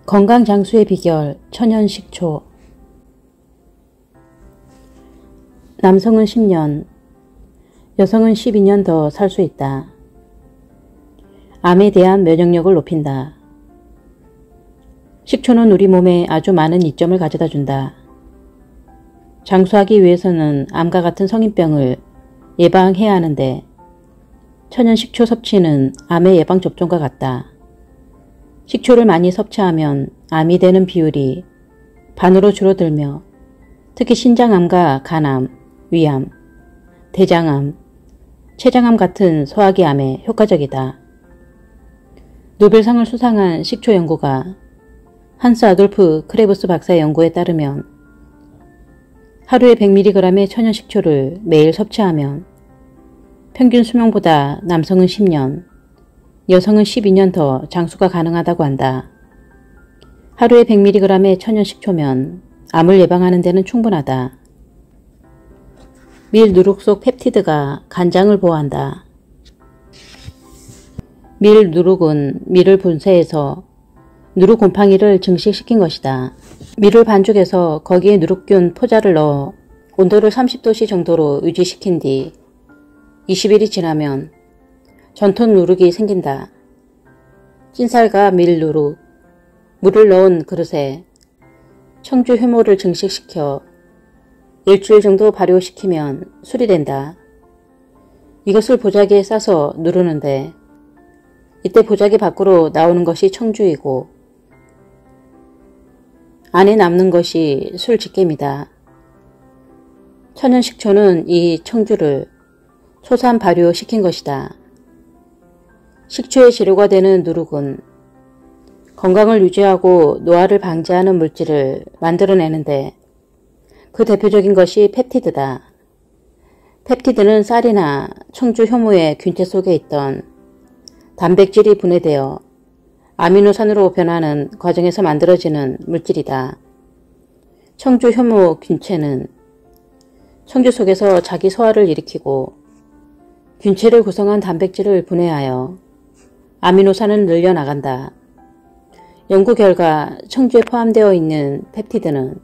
건강 장수의 비결 천연 식초. 남성은 10년, 여성은 12년 더 살 수 있다. 암에 대한 면역력을 높인다. 식초는 우리 몸에 아주 많은 이점을 가져다 준다. 장수하기 위해서는 암과 같은 성인병을 예방해야 하는데 천연 식초 섭취는 암의 예방 접종과 같다. 식초를 많이 섭취하면 암이 되는 비율이 반으로 줄어들며 특히 신장암과 간암, 위암, 대장암, 췌장암 같은 소화기암에 효과적이다. 노벨상을 수상한 식초 연구가 한스 아돌프 크레부스 박사의 연구에 따르면 하루에 100mg의 천연 식초를 매일 섭취하면 평균 수명보다 남성은 10년, 여성은 12년 더 장수가 가능하다고 한다. 하루에 100mg의 천연 식초면 암을 예방하는 데는 충분하다. 밀 누룩 속 펩티드가 간장을 보호한다. 밀 누룩은 밀을 분쇄해서 누룩 곰팡이를 증식시킨 것이다. 밀을 반죽해서 거기에 누룩균 포자를 넣어 온도를 30도씨 정도로 유지시킨 뒤 20일이 지나면 전톤 누룩이 생긴다. 찐쌀과 밀 누룩, 물을 넣은 그릇에 청주 효모를 증식시켜 일주일 정도 발효시키면 술이 된다. 이것을 보자기에 싸서 누르는데 이때 보자기 밖으로 나오는 것이 청주이고 안에 남는 것이 술 직겜이다. 천연 식초는 이 청주를 초산 발효시킨 것이다. 식초의 재료가 되는 누룩은 건강을 유지하고 노화를 방지하는 물질을 만들어내는데 그 대표적인 것이 펩티드다. 펩티드는 쌀이나 청주 효모의 균체 속에 있던 단백질이 분해되어 아미노산으로 변하는 과정에서 만들어지는 물질이다. 청주 효모 균체는 청주 속에서 자기 소화를 일으키고 균체를 구성한 단백질을 분해하여 아미노산을 늘려나간다. 연구 결과 청주에 포함되어 있는 펩티드는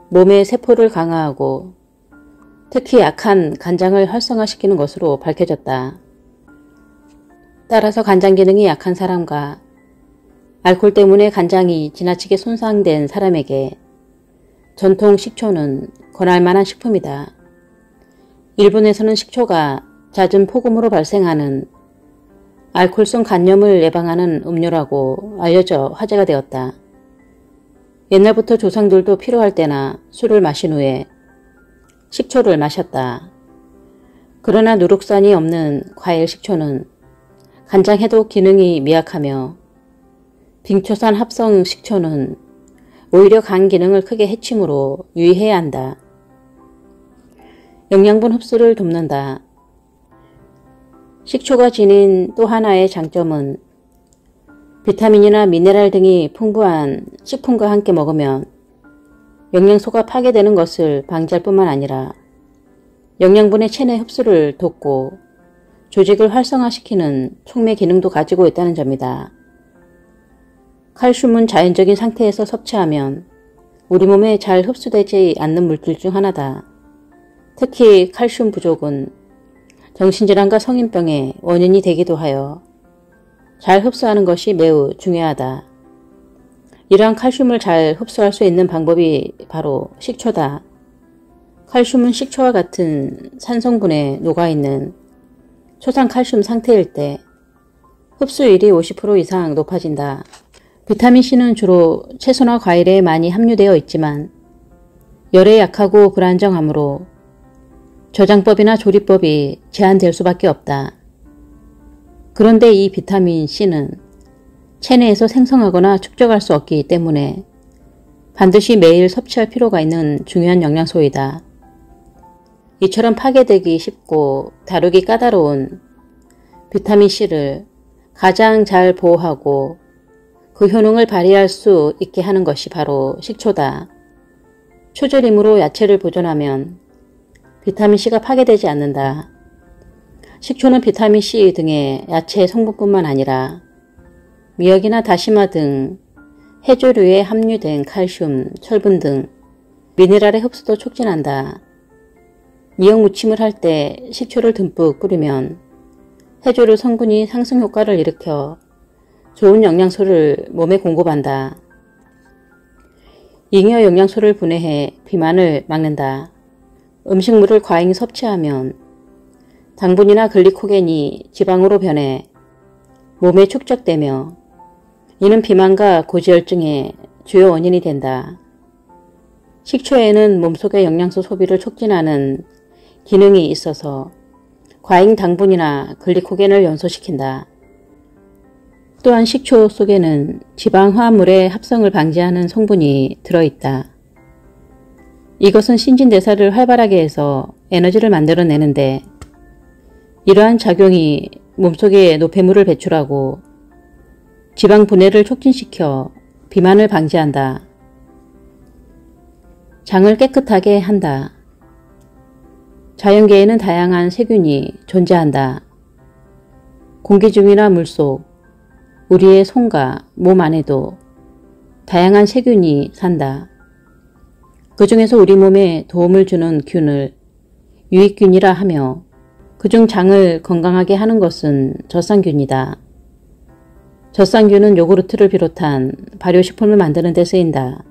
몸의 세포를 강화하고 특히 약한 간장을 활성화시키는 것으로 밝혀졌다. 따라서 간장 기능이 약한 사람과 알코올 때문에 간장이 지나치게 손상된 사람에게 전통 식초는 권할 만한 식품이다. 일본에서는 식초가 잦은 폭음으로 발생하는 알코올성 간염을 예방하는 음료라고 알려져 화제가 되었다. 옛날부터 조상들도 필요할 때나 술을 마신 후에 식초를 마셨다. 그러나 누룩산이 없는 과일 식초는 간장 해독 기능이 미약하며 빙초산 합성 식초는 오히려 간 기능을 크게 해치므로 유의해야 한다. 영양분 흡수를 돕는다. 식초가 지닌 또 하나의 장점은 비타민이나 미네랄 등이 풍부한 식품과 함께 먹으면 영양소가 파괴되는 것을 방지할 뿐만 아니라 영양분의 체내 흡수를 돕고 조직을 활성화시키는 촉매 기능도 가지고 있다는 점이다. 칼슘은 자연적인 상태에서 섭취하면 우리 몸에 잘 흡수되지 않는 물질 중 하나다. 특히 칼슘 부족은 정신질환과 성인병의 원인이 되기도 하여 잘 흡수하는 것이 매우 중요하다. 이러한 칼슘을 잘 흡수할 수 있는 방법이 바로 식초다. 칼슘은 식초와 같은 산성분에 녹아있는 초산칼슘 상태일 때 흡수율이 50% 이상 높아진다. 비타민C는 주로 채소나 과일에 많이 함유되어 있지만 열에 약하고 불안정하므로 저장법이나 조리법이 제한될 수밖에 없다. 그런데 이 비타민C는 체내에서 생성하거나 축적할 수 없기 때문에 반드시 매일 섭취할 필요가 있는 중요한 영양소이다. 이처럼 파괴되기 쉽고 다루기 까다로운 비타민C를 가장 잘 보호하고 그 효능을 발휘할 수 있게 하는 것이 바로 식초다. 초절임으로 야채를 보존하면 비타민C가 파괴되지 않는다. 식초는 비타민C 등의 야채 성분뿐만 아니라 미역이나 다시마 등 해조류에 함유된 칼슘, 철분 등 미네랄의 흡수도 촉진한다. 미역 무침을 할 때 식초를 듬뿍 뿌리면 해조류 성분이 상승 효과를 일으켜 좋은 영양소를 몸에 공급한다. 잉여 영양소를 분해해 비만을 막는다. 음식물을 과잉 섭취하면 당분이나 글리코겐이 지방으로 변해 몸에 축적되며 이는 비만과 고지혈증의 주요 원인이 된다. 식초에는 몸속의 영양소 소비를 촉진하는 기능이 있어서 과잉 당분이나 글리코겐을 연소시킨다. 또한 식초 속에는 지방 화합물의 합성을 방지하는 성분이 들어있다. 이것은 신진대사를 활발하게 해서 에너지를 만들어내는데 이러한 작용이 몸속에 노폐물을 배출하고 지방 분해를 촉진시켜 비만을 방지한다. 장을 깨끗하게 한다. 자연계에는 다양한 세균이 존재한다. 공기 중이나 물속, 우리의 손과 몸 안에도 다양한 세균이 산다. 그 중에서 우리 몸에 도움을 주는 균을 유익균이라 하며 그중 장을 건강하게 하는 것은 젖산균이다. 젖산균은 요구르트를 비롯한 발효식품을 만드는 데 쓰인다.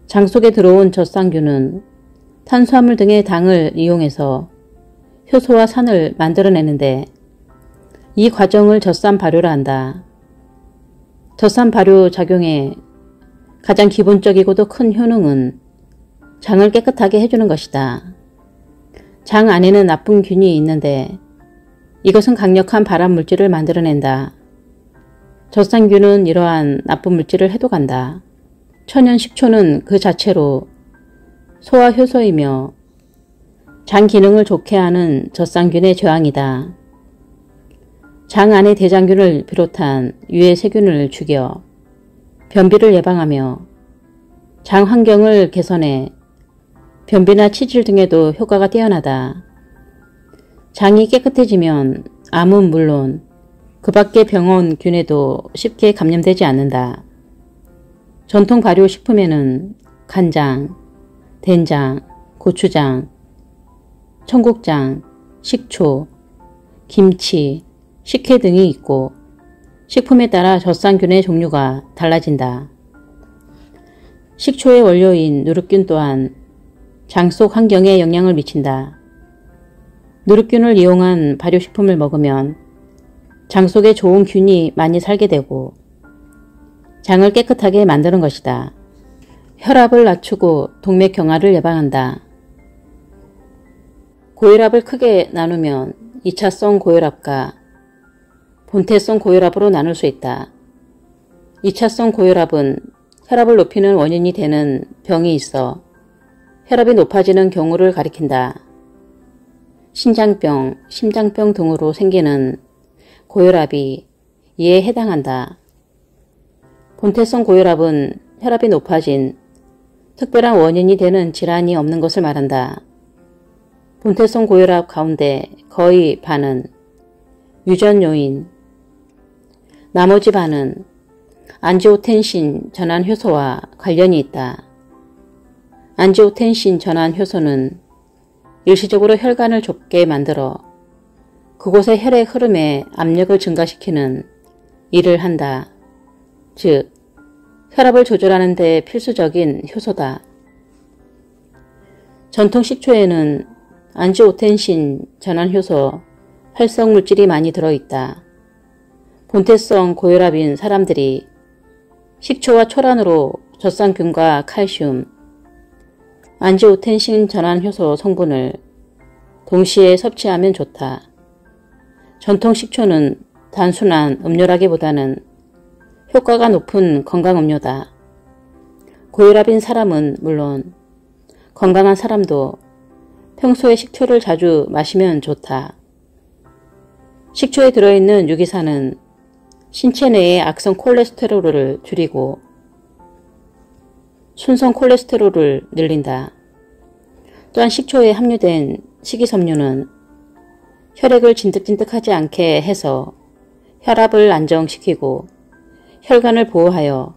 장 속에 들어온 젖산균은 탄수화물 등의 당을 이용해서 효소와 산을 만들어내는데 이 과정을 젖산 발효라 한다. 젖산 발효 작용의 가장 기본적이고도 큰 효능은 장을 깨끗하게 해주는 것이다. 장 안에는 나쁜 균이 있는데 이것은 강력한 발암 물질을 만들어낸다. 젖산균은 이러한 나쁜 물질을 해독한다. 천연 식초는 그 자체로 소화 효소이며 장 기능을 좋게 하는 젖산균의 저항이다. 장 안의 대장균을 비롯한 유해 세균을 죽여 변비를 예방하며 장 환경을 개선해 변비나 치질 등에도 효과가 뛰어나다. 장이 깨끗해지면 암은 물론 그 밖의 병원균에도 쉽게 감염되지 않는다. 전통 발효식품에는 간장, 된장, 고추장, 청국장, 식초, 김치, 식혜 등이 있고 식품에 따라 젖산균의 종류가 달라진다. 식초의 원료인 누룩균 또한 장 속 환경에 영향을 미친다. 누룩균을 이용한 발효식품을 먹으면 장 속에 좋은 균이 많이 살게 되고 장을 깨끗하게 만드는 것이다. 혈압을 낮추고 동맥경화를 예방한다. 고혈압을 크게 나누면 2차성 고혈압과 본태성 고혈압으로 나눌 수 있다. 2차성 고혈압은 혈압을 높이는 원인이 되는 병이 있어 혈압이 높아지는 경우를 가리킨다. 신장병, 심장병 등으로 생기는 고혈압이 이에 해당한다. 본태성 고혈압은 혈압이 높아진 특별한 원인이 되는 질환이 없는 것을 말한다. 본태성 고혈압 가운데 거의 반은 유전 요인, 나머지 반은 안지오텐신 전환 효소와 관련이 있다. 안지오텐신 전환 효소는 일시적으로 혈관을 좁게 만들어 그곳의 혈액 흐름에 압력을 증가시키는 일을 한다. 즉, 혈압을 조절하는 데 필수적인 효소다. 전통 식초에는 안지오텐신 전환 효소 활성 물질이 많이 들어있다. 본태성 고혈압인 사람들이 식초와 초란으로 젖산균과 칼슘, 안지오텐신 전환 효소 성분을 동시에 섭취하면 좋다. 전통 식초는 단순한 음료라기보다는 효과가 높은 건강음료다. 고혈압인 사람은 물론 건강한 사람도 평소에 식초를 자주 마시면 좋다. 식초에 들어있는 유기산은 신체 내의 악성 콜레스테롤을 줄이고 순성 콜레스테롤을 늘린다. 또한 식초에 함유된 식이섬유는 혈액을 진득진득하지 않게 해서 혈압을 안정시키고 혈관을 보호하여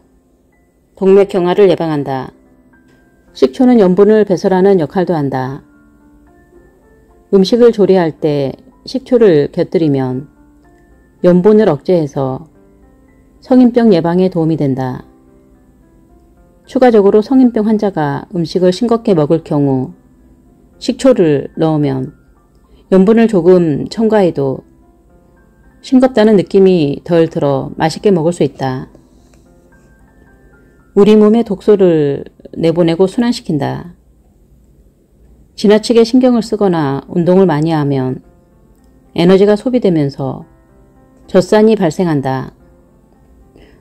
동맥경화를 예방한다. 식초는 염분을 배설하는 역할도 한다. 음식을 조리할 때 식초를 곁들이면 염분을 억제해서 성인병 예방에 도움이 된다. 추가적으로 성인병 환자가 음식을 싱겁게 먹을 경우 식초를 넣으면 염분을 조금 첨가해도 싱겁다는 느낌이 덜 들어 맛있게 먹을 수 있다. 우리 몸에 독소를 내보내고 순환시킨다. 지나치게 신경을 쓰거나 운동을 많이 하면 에너지가 소비되면서 젖산이 발생한다.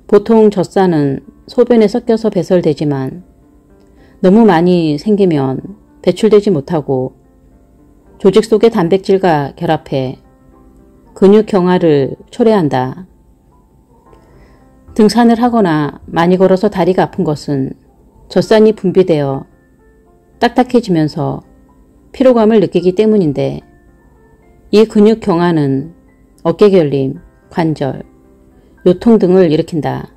보통 젖산은 소변에 섞여서 배설되지만 너무 많이 생기면 배출되지 못하고 조직 속의 단백질과 결합해 근육 경화를 초래한다. 등산을 하거나 많이 걸어서 다리가 아픈 것은 젖산이 분비되어 딱딱해지면서 피로감을 느끼기 때문인데 이 근육 경화는 어깨결림, 관절, 요통 등을 일으킨다.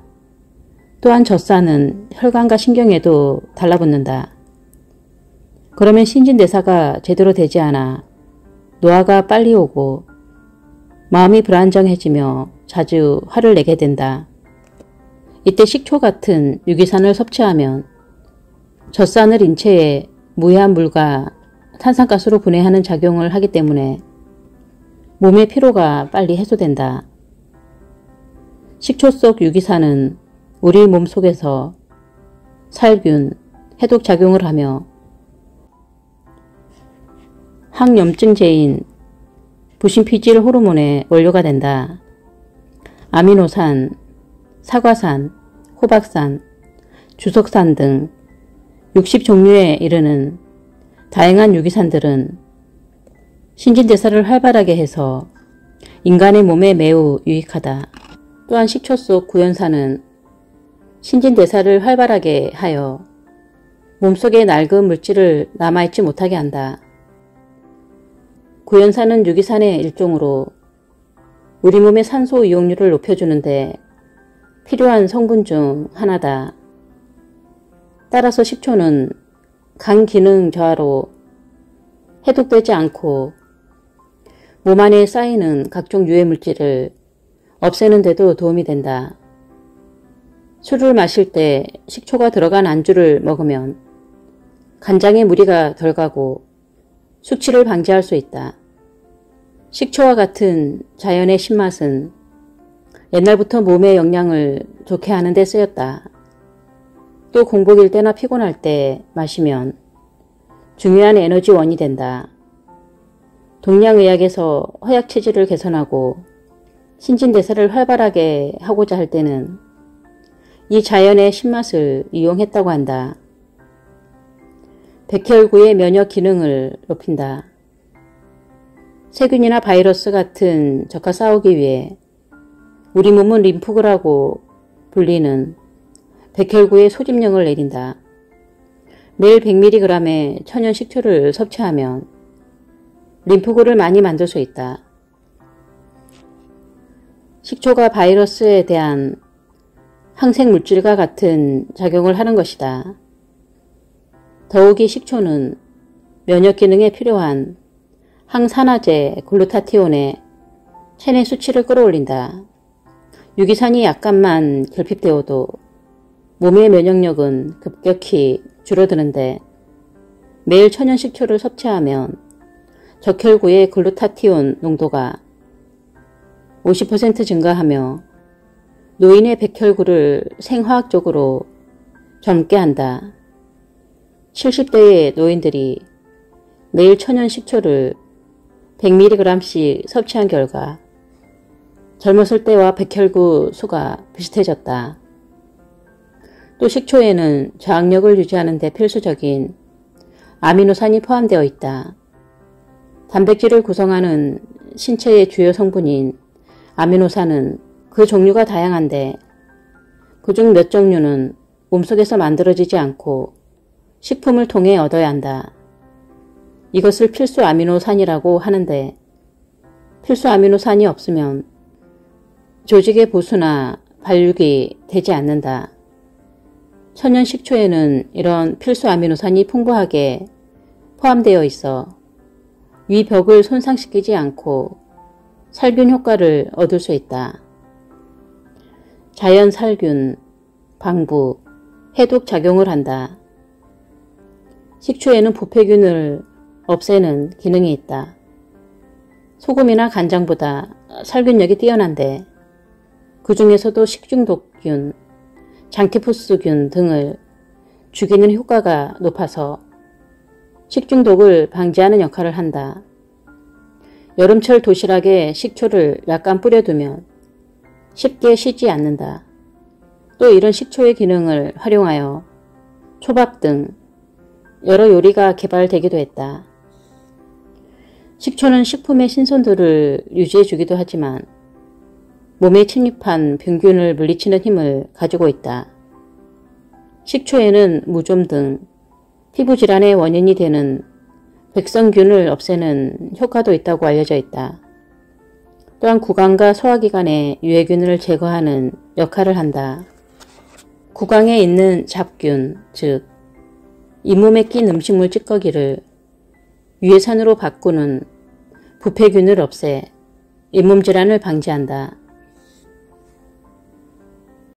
또한 젖산은 혈관과 신경에도 달라붙는다. 그러면 신진대사가 제대로 되지 않아 노화가 빨리 오고 마음이 불안정해지며 자주 화를 내게 된다. 이때 식초 같은 유기산을 섭취하면 젖산을 인체에 무해한 물과 산산가스로 분해하는 작용을 하기 때문에 몸의 피로가 빨리 해소된다. 식초 속 유기산은 우리 몸 속에서 살균, 해독 작용을 하며 항염증제인 부신피질 호르몬의 원료가 된다. 아미노산, 사과산, 호박산, 주석산 등 60종류에 이르는 다양한 유기산들은 신진대사를 활발하게 해서 인간의 몸에 매우 유익하다. 또한 식초 속 구연산은 신진대사를 활발하게 하여 몸속에 낡은 물질을 남아있지 못하게 한다. 구연산은 유기산의 일종으로 우리 몸의 산소 이용률을 높여주는데 필요한 성분 중 하나다. 따라서 식초는 간 기능 저하로 해독되지 않고 몸 안에 쌓이는 각종 유해물질을 없애는 데도 도움이 된다. 술을 마실 때 식초가 들어간 안주를 먹으면 간장에 무리가 덜 가고 숙취를 방지할 수 있다. 식초와 같은 자연의 신맛은 옛날부터 몸의 영양을 좋게 하는 데 쓰였다. 또 공복일 때나 피곤할 때 마시면 중요한 에너지원이 된다. 동양의학에서 허약체질을 개선하고 신진대사를 활발하게 하고자 할 때는 이 자연의 신맛을 이용했다고 한다. 백혈구의 면역 기능을 높인다. 세균이나 바이러스 같은 적과 싸우기 위해 우리 몸은 림프구라고 불리는 백혈구의 소집령을 내린다. 매일 100mg의 천연 식초를 섭취하면 림프구를 많이 만들 수 있다. 식초가 바이러스에 대한 항생물질과 같은 작용을 하는 것이다. 더욱이 식초는 면역 기능에 필요한 항산화제 글루타티온의 체내 수치를 끌어올린다. 유기산이 약간만 결핍되어도 몸의 면역력은 급격히 줄어드는데 매일 천연 식초를 섭취하면 적혈구의 글루타티온 농도가 50% 증가하며 노인의 백혈구를 생화학적으로 젊게 한다. 70대의 노인들이 매일 천연 식초를 100mg씩 섭취한 결과 젊었을 때와 백혈구 수가 비슷해졌다. 또 식초에는 저항력을 유지하는 데 필수적인 아미노산이 포함되어 있다. 단백질을 구성하는 신체의 주요 성분인 아미노산은 그 종류가 다양한데 그중 몇 종류는 몸속에서 만들어지지 않고 식품을 통해 얻어야 한다. 이것을 필수 아미노산이라고 하는데 필수 아미노산이 없으면 조직의 보수나 발육이 되지 않는다. 천연 식초에는 이런 필수 아미노산이 풍부하게 포함되어 있어 위 벽을 손상시키지 않고 살균 효과를 얻을 수 있다. 자연 살균, 방부, 해독 작용을 한다. 식초에는 부패균을 없애는 기능이 있다. 소금이나 간장보다 살균력이 뛰어난데 그 중에서도 식중독균, 장티푸스균 등을 죽이는 효과가 높아서 식중독을 방지하는 역할을 한다. 여름철 도시락에 식초를 약간 뿌려두면 쉽게 식지 않는다. 또 이런 식초의 기능을 활용하여 초밥 등 여러 요리가 개발되기도 했다. 식초는 식품의 신선도를 유지해주기도 하지만 몸에 침입한 병균을 물리치는 힘을 가지고 있다. 식초에는 무좀 등 피부질환의 원인이 되는 백성균을 없애는 효과도 있다고 알려져 있다. 또한 구강과 소화기관의 유해균을 제거하는 역할을 한다. 구강에 있는 잡균, 즉 잇몸에 낀 음식물 찌꺼기를 유해산으로 바꾸는 부패균을 없애 잇몸 질환을 방지한다.